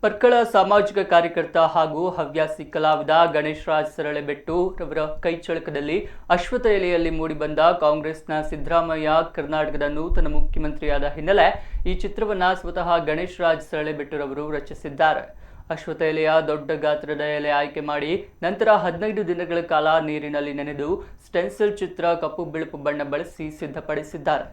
ಪರ್ಕಳ ಸಾಮಾಜಿಕ ಕಾರ್ಯಕರ್ತ ಹಾಗೂ ಹವ್ಯಾಸಿ ಕಲಾವಿದ ಗಣೇಶ್ ರಾಜ್ ಸರಳೆಬೆಟ್ಟು ರವರ ಕೈಚಳಕದಲ್ಲಿ ಅಶ್ವತ್ಥ ಎಲೆಯಲ್ಲಿ ಮೂಡಿಬಂದ ಕಾಂಗ್ರೆಸ್ನ ಸಿದ್ದರಾಮಯ್ಯ ಕರ್ನಾಟಕದ ನೂತನ ಮುಖ್ಯಮಂತ್ರಿಯಾದ ಹಿನ್ನೆಲೆ ಈ ಚಿತ್ರವನ್ನು ಸ್ವತಃ ಗಣೇಶ್ ರಾಜ್ ಸರಳೆಬೆಟ್ಟುರವರು ರಚಿಸಿದ್ದಾರೆ. ಅಶ್ವತ್ಥ ಎಲೆಯ ದೊಡ್ಡ ಗಾತ್ರದ ಎಲೆ ಆಯ್ಕೆ ಮಾಡಿ ನಂತರ 15 ದಿನಗಳ ಕಾಲ ನೀರಿನಲ್ಲಿ ನೆನೆದು ಸ್ಟೆನ್ಸಿಲ್ ಚಿತ್ರ ಕಪ್ಪು ಬಿಳುಪು ಬಣ್ಣ ಬಳಸಿ ಸಿದ್ಧಪಡಿಸಿದ್ದಾರೆ.